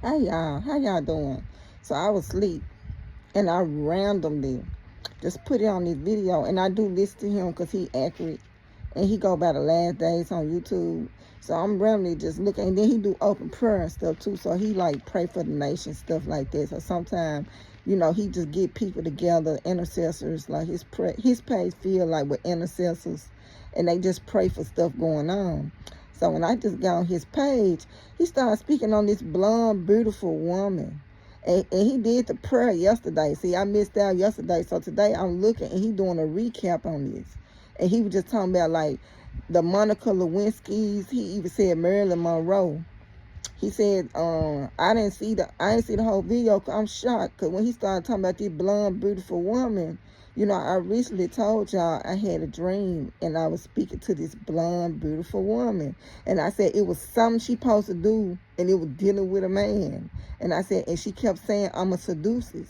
Hi y'all, how y'all doing? So I was asleep and I randomly just put it on this video, and I do listen to him because he accurate and he go by the last days on YouTube. So I'm randomly just looking, and then he do open prayer and stuff too. So he like pray for the nation, stuff like that. So sometimes, he just get people together, intercessors, like his page feel like with intercessors, and they just pray for stuff going on. So when I just got on his page, he started speaking on this blonde, beautiful woman. And he did the prayer yesterday. See, I missed out yesterday. So today I'm looking, and he doing a recap on this. And he was just talking about like the Monica Lewinsky's. He even said Marilyn Monroe. He said, I didn't see the whole video. Cause I'm shocked. Cause when he started talking about this blonde, beautiful woman, I recently told y'all I had a dream, and I was speaking to this blonde, beautiful woman. And I said it was something she supposed to do, and it was dealing with a man. And I said, and she kept saying, I'm a seducess.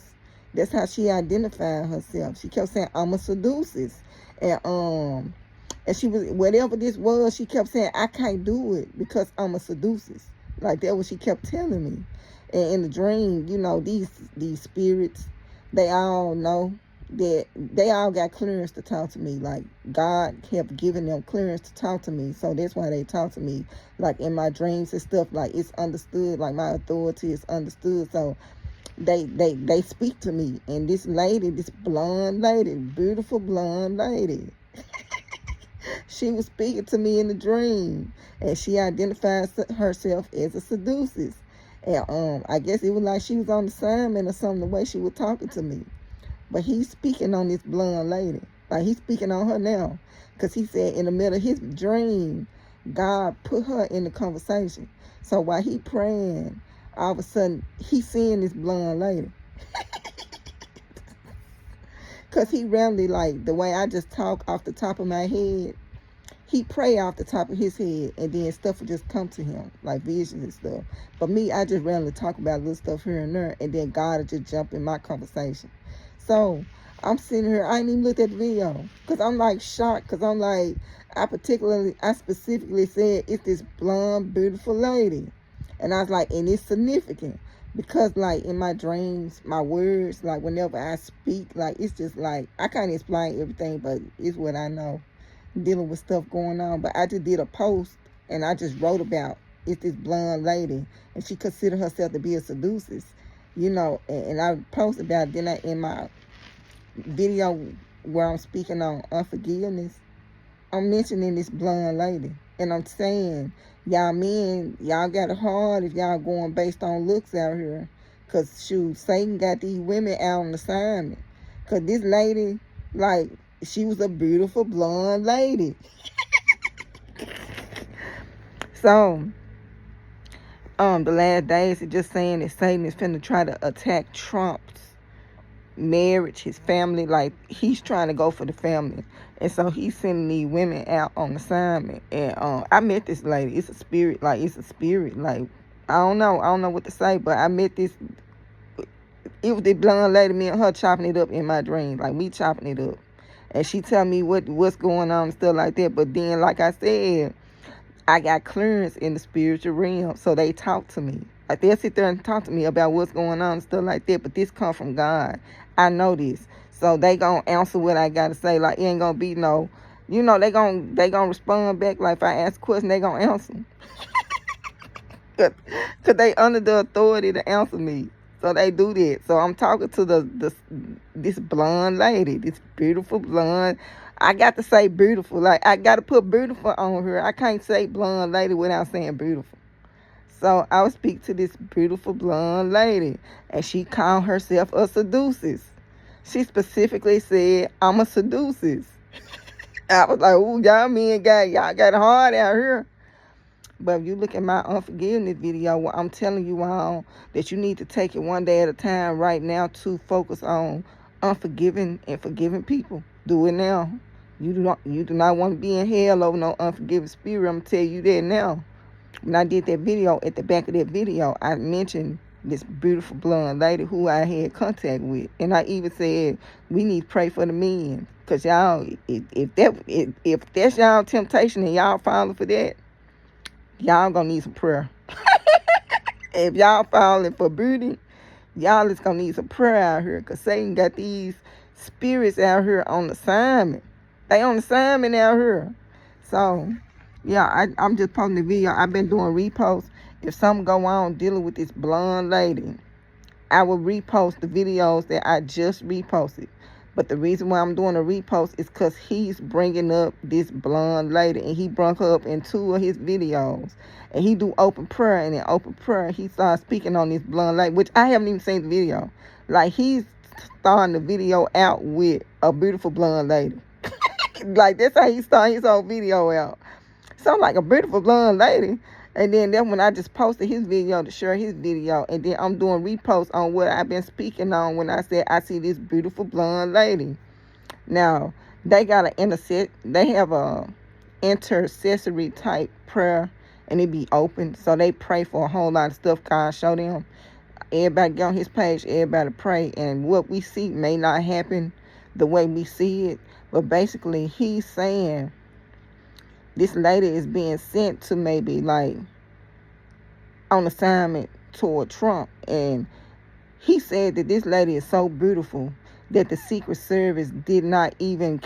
That's how she identified herself. She kept saying, I'm a seducess. And she was, whatever this was, she kept saying, I can't do it because I'm a seducess. Like that what she kept telling me. And in the dream, these spirits, they all know that they all got clearance to talk to me. Like God kept giving them clearance to talk to me. So that's why they talk to me. Like in my dreams and stuff, like it's understood, like my authority is understood. So they speak to me. And this lady, this blonde lady, beautiful blonde lady, she was speaking to me in the dream, and she identifies herself as a seducess. And I guess it was like she was on assignment or something, the way she was talking to me. But he's speaking on this blonde lady. Like he's speaking on her now. Because he said in the middle of his dream, God put her in the conversation. So while he praying, all of a sudden, he seeing this blonde lady. Because he randomly, like, the way I just talk off the top of my head, he pray off the top of his head, and then stuff would just come to him, like visions and stuff. But me, I just randomly talk about little stuff here and there, and then God would just jump in my conversation. So I'm sitting here, I ain't even looked at the video, because I'm like shocked, because I'm like, I specifically said, it's this blonde, beautiful lady. And I was like, and it's significant. Because, like, in my dreams, my words, like, whenever I speak, like, it's just like, I can't explain everything, but it's what I know, dealing with stuff going on. But I just did a post, and I just wrote about, it's this blonde lady, and she considered herself to be a seducess, and I posted about it. Then in my video where I'm speaking on unforgiveness, I'm mentioning this blonde lady. And I'm saying, y'all men, y'all got it hard if y'all going based on looks out here. Because, shoot, Satan got these women out on assignment. Because this lady, like, she was a beautiful blonde lady. So, the last days, it's just saying that Satan is finna try to attack Trump's marriage, his family. Like, he's trying to go for the family. And so he's sending these women out on assignment. And I met this lady. It's a spirit. Like, I don't know what to say, but I met this. It was the blonde lady, me and her chopping it up in my dreams. Like, we chopping it up. And she tell me what's going on and stuff like that. But then, like I said, I got clearance in the spiritual realm. So they talk to me. Like, they'll sit there and talk to me about what's going on and stuff like that. But this come from God. I know this. So they gonna answer what I gotta say. Like, it ain't gonna be no, they gonna respond back. Like, if I ask a question, they gonna answer. Cause they under the authority to answer me. So they do that. So I'm talking to this blonde lady, this beautiful blonde. I got to say beautiful. Like, I got to put beautiful on her. I can't say blonde lady without saying beautiful. So I would speak to this beautiful blonde lady, and she called herself a seducess. She specifically said, I'm a seducess. I was like, ooh, y'all got it hard out here. But if you look at my unforgiveness video, where I'm telling you all that you need to take it one day at a time right now to focus on unforgiving and forgiving people. Do it now. You do not want to be in hell over no unforgiving spirit. I'm going to tell you that now. When I did that video, at the back of that video, I mentioned this beautiful blonde lady who I had contact with. And I even said, we need to pray for the men. Because y'all, if that's y'all temptation and y'all falling for that, y'all gonna need some prayer. If y'all falling for booty, y'all is gonna need some prayer out here, because Satan got these spirits out here on assignment. They on assignment out here. So, yeah, I'm just posting the video. I've been doing reposts. If something go on dealing with this blonde lady, I will repost the videos that I just reposted. But the reason why I'm doing a repost is because he's bringing up this blonde lady, and he brought her up in 2 of his videos. And he do open prayer, and in open prayer, he started speaking on this blonde lady, which I haven't even seen the video. Like, he's starting the video out with a beautiful blonde lady. Like, that's how he started his whole video out. So I'm like, a beautiful blonde lady. And then that's when I just posted his video to share his video. And then I'm doing reposts on what I've been speaking on when I said I see this beautiful blonde lady. Now, they got an they have a intercessory type prayer, and it be open. So they pray for a whole lot of stuff God show them. Everybody get on his page, everybody pray. And what we see may not happen the way we see it. But basically, he's saying this lady is being sent to maybe like on assignment toward Trump. And he said that this lady is so beautiful that the Secret Service did not even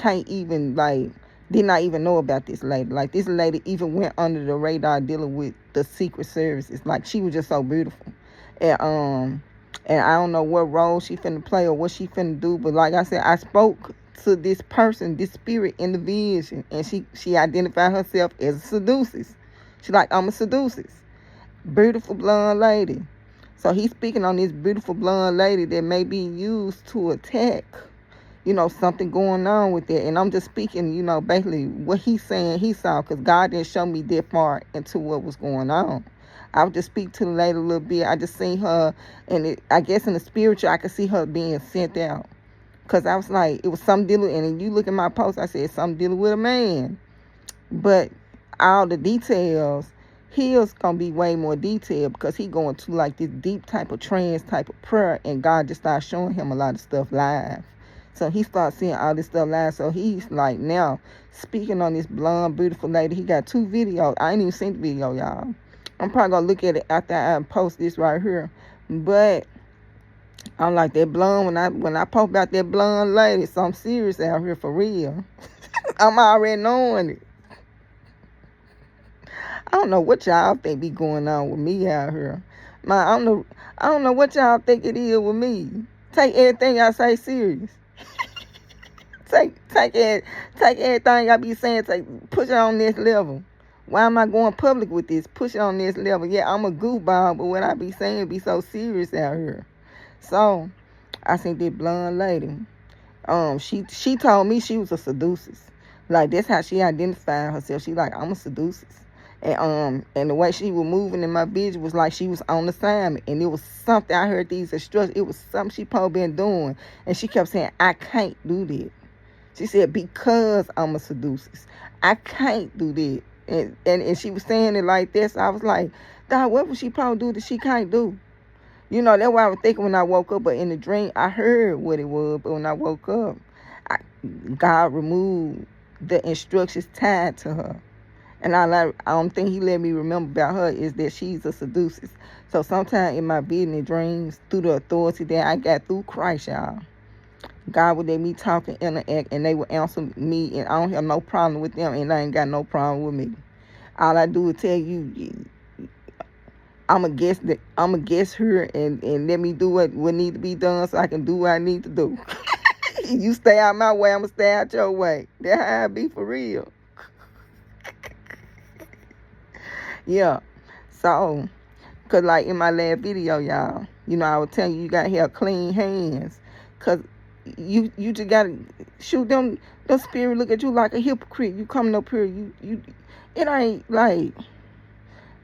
know about this lady. Like, this lady even went under the radar dealing with the Secret Service. It's like she was just so beautiful. And I don't know what role she finna play or what she finna do. But like I said, I spoke to this person, this spirit in the vision, and she identified herself as a seducess. She like, I'm a seducess. Beautiful blonde lady. So he's speaking on this beautiful blonde lady that may be used to attack, something going on with it. And I'm just speaking, basically what he's saying he saw, because God didn't show me that far into what was going on. I would just speak to the lady a little bit. I just seen her, and I guess in the spiritual, I could see her being sent out. Because I was like, it was something dealing, and you look at my post, I said something dealing with a man. But all the details, his going to be way more detailed, because he going to like this deep type of trance type of prayer, and God just started showing him a lot of stuff live. So he started seeing all this stuff live. So he's like now speaking on this blonde, beautiful lady. He got 2 videos. I ain't even seen the video, y'all. I'm probably going to look at it after I post this right here. But I'm like, that blonde, when I post about that blonde lady, so I'm serious out here for real. I'm already knowing it. I don't know what y'all think be going on with me out here. I don't know what y'all think it is with me. Take everything I say serious. take everything I be saying, push it on this level. Why am I going public with this? Push it on this level. Yeah, I'm a goofball, but what I be saying be so serious out here. So, I seen this blonde lady. She told me she was a seducess. Like, that's how she identified herself. She like, I'm a seducess. And the way she was moving in my vision was like she was on assignment. And it was something, I heard these instructions. It was something she probably been doing. And she kept saying, I can't do that. She said, because I'm a seducess, I can't do that. And she was saying it like this. I was like, God, what would she probably do that she can't do? That's what I was thinking when I woke up. But in the dream, I heard what it was. But when I woke up, God removed the instructions tied to her. And I don't think he let me remember about her is that she's a seducess. So sometimes in my vision and dreams, through the authority that I got through Christ, y'all, God would let me talk and interact, and they would answer me, and I don't have no problem with them, and they ain't got no problem with me. All I do is tell you, I'm a guest here, and let me do what need to be done so I can do what I need to do. You stay out my way, I'm going to stay out your way. That's how I be for real. Yeah. So, because like in my last video, y'all, I was telling you, you got to have clean hands. Because you just got to shoot them spirit look at you like a hypocrite. You coming up here, it ain't like,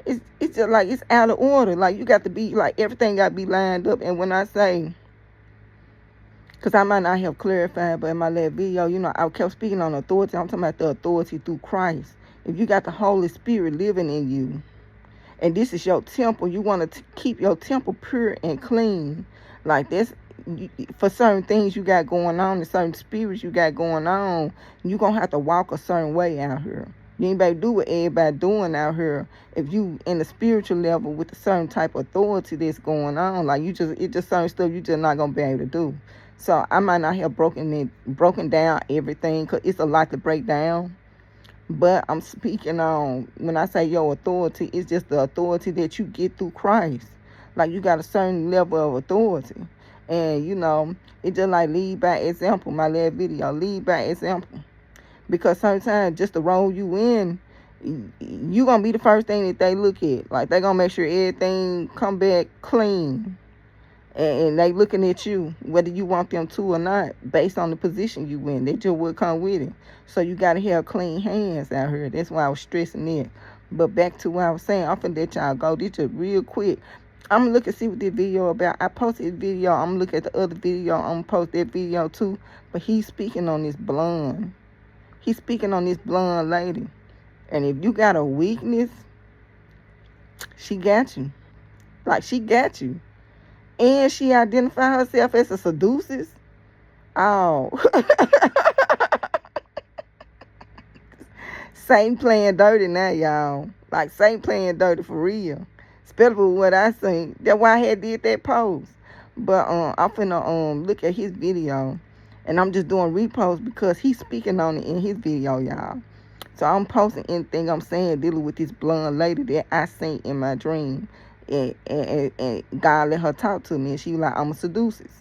it's just like it's out of order. Like, you got to be, like, everything got to be lined up. And when I say, because I might not have clarified, but in my last video, I kept speaking on authority. I'm talking about the authority through Christ. If you got the Holy Spirit living in you, and this is your temple, you want to keep your temple pure and clean. Like this, for certain things you got going on, and certain spirits you got going on, you're going to have to walk a certain way out here. You ain't better do what everybody doing out here. If you in the spiritual level with a certain type of authority that's going on, like it's just certain stuff you just not gonna be able to do. So I might not have broken down everything, cause it's a lot to break down. But I'm speaking on, when I say your authority, it's just the authority that you get through Christ. Like you got a certain level of authority. And it just like lead by example. My last video, lead by example. Because sometimes just to roll you in, you going to be the first thing that they look at. Like they going to make sure everything come back clean. And they looking at you, whether you want them to or not, based on the position you in. They just will come with it. So you got to have clean hands out here. That's why I was stressing it. But back to what I was saying, I'm finna let y'all go. This just real quick. I'm going to look and see what this video about. I posted this video. I'm going to look at the other video. I'm going to post that video too. But he's speaking on this blonde. He's speaking on this blonde lady. And if you got a weakness, she got you. Like, she got you. And she identified herself as a seductress. Oh. Satan playing dirty now, y'all. Like, Satan playing dirty for real. Especially with what I seen. That's why I had did that post. But I'm finna look at his video. And I'm just doing reposts because he's speaking on it in his video, y'all. So I'm posting anything I'm saying dealing with this blonde lady that I seen in my dream. And God let her talk to me. And she was like, I'm a seductress.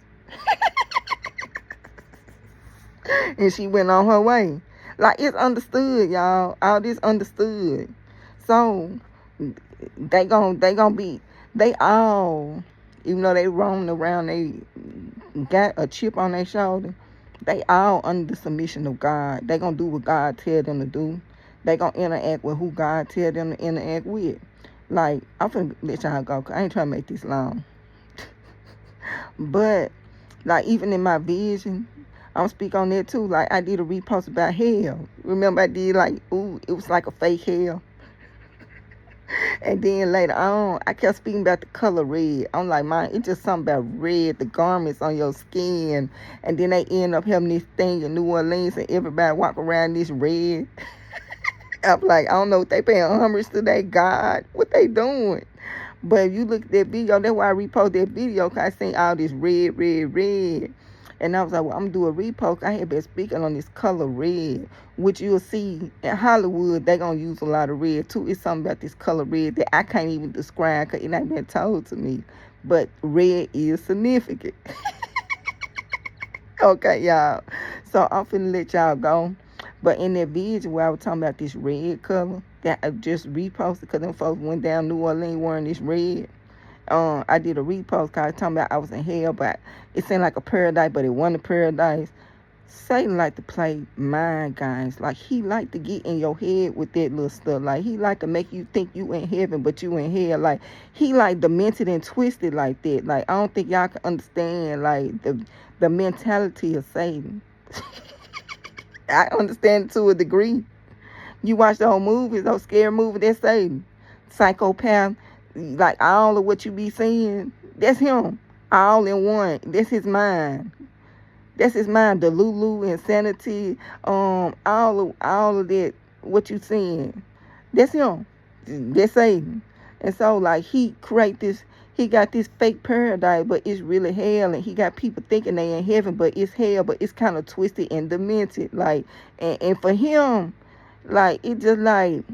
And she went on her way. Like, it's understood, y'all. All this understood. So, they all, even though they roaming around, they got a chip on their shoulder. They all under the submission of God. They gonna do what God tell them to do. They gonna interact with who God tell them to interact with. Like, I'm finna let y'all go, cause I ain't trying to make this long. But, like, even in my vision, I'm speak on that too. Like, I did a repost about hell. Remember I did like, ooh, it was like a fake hell. And then later on, I kept speaking about the color red. I'm like, man, it's just something about red, the garments on your skin. And then they end up having this thing in New Orleans and everybody walk around this red. I'm like, I don't know what they paying homage to their God. What they doing? But if you look at that video, that's why I repost that video, because I seen all this red, red, red. And I was like, well, I'm going to do a repost. I had been speaking on this color red, which you'll see in Hollywood, they're going to use a lot of red, too. It's something about this color red that I can't even describe because it ain't been told to me. But red is significant. Okay, y'all. So I'm finna let y'all go. But in that video where I was talking about this red color that I just reposted because them folks went down New Orleans wearing this red. I did a repost because I was talking about I was in hell, but it seemed like a paradise, but it wasn't a paradise. Satan like to play mind games. Like, he like to get in your head with that little stuff. Like, he like to make you think you in heaven, but you in hell. Like, he like demented and twisted like that. Like, I don't think y'all can understand, like, the mentality of Satan. I understand it to a degree. You watch the whole movie, those scary movies, that's Satan. Psychopath, like all of what you be seeing, that's him. All in one. That's his mind. That's his mind. The Lulu, insanity, all of that, what you seeing. That's him. That's Satan. And so, like, he got this fake paradise, but it's really hell, and he got people thinking they in heaven, but it's hell, but it's kind of twisted and demented. Like, and for him, like, it just like,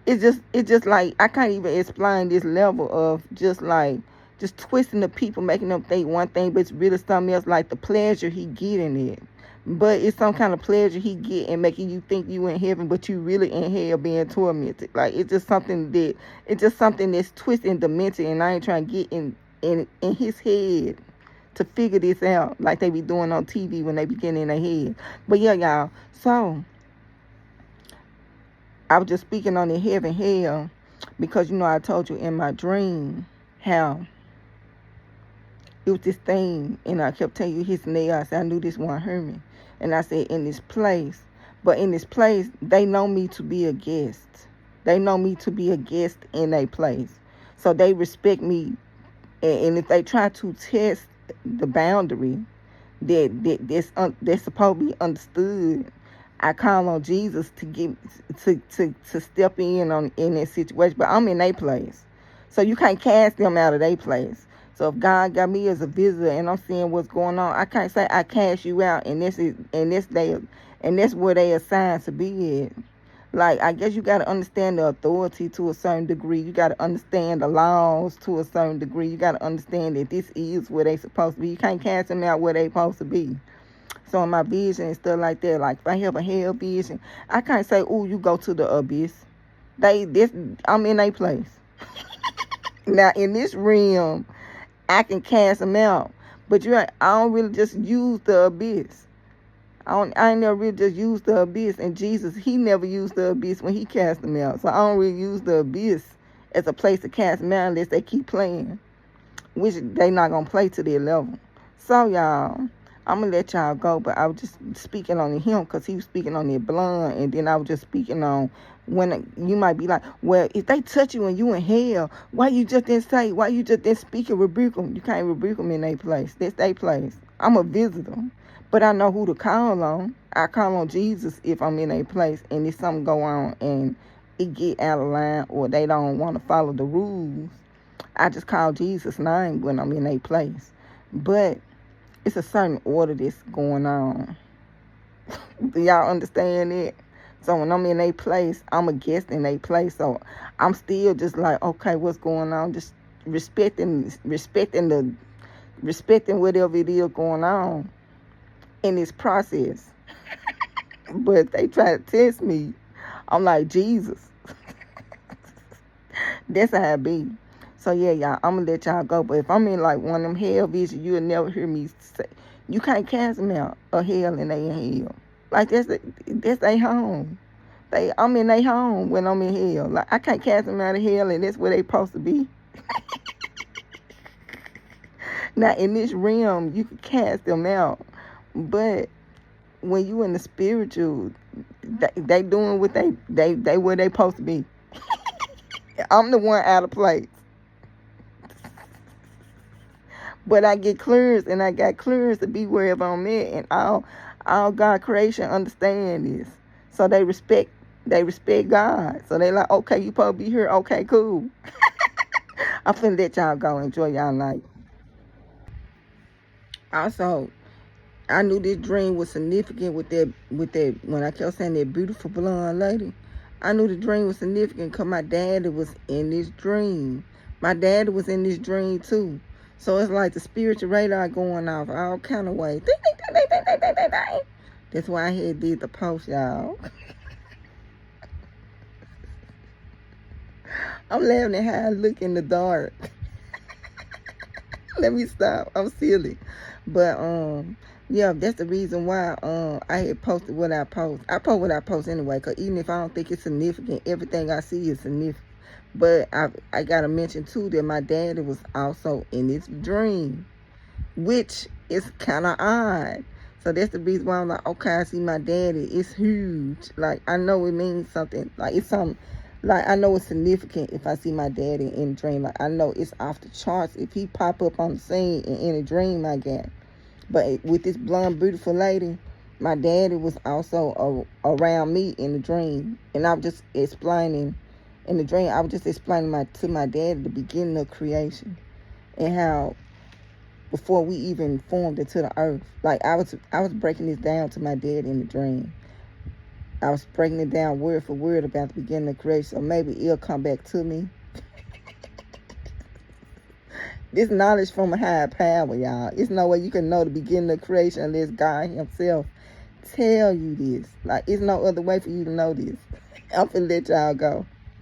it's just like, I can't even explain this level of just twisting the people, making them think one thing, but it's really something else, like the pleasure he get in it. But it's some kind of pleasure he get in making you think you in heaven, but you really in hell being tormented. Like, it's just something that's twisted and demented, and I ain't trying to get in his head to figure this out like they be doing on TV when they be getting in their head. But yeah, y'all. So, I was just speaking on the heaven, hell, because, I told you in my dream how it was this thing, and I kept telling you his name. I said, I knew this one heard me. And I said, in this place. But in this place, they know me to be a guest. They know me to be a guest in a place. So they respect me. And if they try to test the boundary, that's supposed to be understood. I call on Jesus to give to step in that situation, but I'm in their place, so you can't cast them out of their place. So if God got me as a visitor and I'm seeing what's going on, I can't say I cast you out and that's where they assigned to be at. Like, I guess you got to understand the authority to a certain degree. You got to understand the laws to a certain degree. You got to understand that this is where they supposed to be. You can't cast them out where they supposed to be. So in my vision and stuff like that, like if I have a hell vision, I can't say, "Oh, you go to the abyss." I'm in a place. Now in this realm, I can cast them out, but I don't really just use the abyss. I ain't never really just used the abyss, and Jesus, he never used the abyss when he cast them out. So I don't really use the abyss as a place to cast them out unless they keep playing, which they not going to play to their level. So, y'all, I'm going to let y'all go, but I was just speaking on him because he was speaking on their blood, and then I was just speaking on when you might be like, well, if they touch you and you in hell, why you just didn't speak and rebuke them? You can't rebuke them in their place. That's their place. I'm a visitor. But I know who to call on. I call on Jesus if I'm in a place and if something go on and it get out of line or they don't want to follow the rules. I just call Jesus' name when I'm in a place. But it's a certain order that's going on. Do y'all understand it? So when I'm in a place, I'm a guest in a place. So I'm still just like, okay, what's going on? Just respecting whatever it is going on in this process. But they try to test me. I'm like, Jesus. That's how it be. So yeah, y'all, I'm gonna let y'all go. But if I'm in like one of them hell visions, you'll never hear me say, you can't cast them out of hell and they in hell. Like that's their home. I'm in their home when I'm in hell. Like I can't cast them out of hell and that's where they supposed to be. Now in this realm, you can cast them out. But when you in the spiritual, they doing what they where they supposed to be. I'm the one out of place. But I get clearance, and I got clearance to be wherever I'm at, and all God creation understand this. So they respect God. So they like, okay, you supposed to be here. Okay, cool. I'm finna let y'all go. Enjoy y'all night. Also, I knew this dream was significant with that when I kept saying that beautiful blonde lady. I knew the dream was significant because my daddy was in this dream. My daddy was in this dream too. So it's like the spiritual radar going off all kind of ways. Ding, ding, ding, ding, ding, ding, ding, ding. That's why I had did the post, y'all. I'm laughing at how I look in the dark. Let me stop. I'm silly. But yeah, that's the reason why I had posted what I post. I post what I post anyway, because even if I don't think it's significant, everything I see is significant. But I got to mention, too, that my daddy was also in this dream, which is kind of odd. So that's the reason why I'm like, okay, I see my daddy. It's huge. Like, I know it means something. Like, it's something. Like, I know it's significant if I see my daddy in a dream. Like, I know it's off the charts if he pop up on the scene in a dream I got. But with this blonde, beautiful lady, my daddy was also around me in the dream. And I was just explaining, in the dream, I was just explaining to my daddy the beginning of creation. And how, before we even formed into the earth, like I was breaking this down to my dad in the dream. I was breaking it down word for word about the beginning of creation. So maybe it'll come back to me. This knowledge from a higher power, y'all. It's no way you can know the beginning of creation unless God himself tell you this. Like, it's no other way for you to know this. I'm finna let y'all go.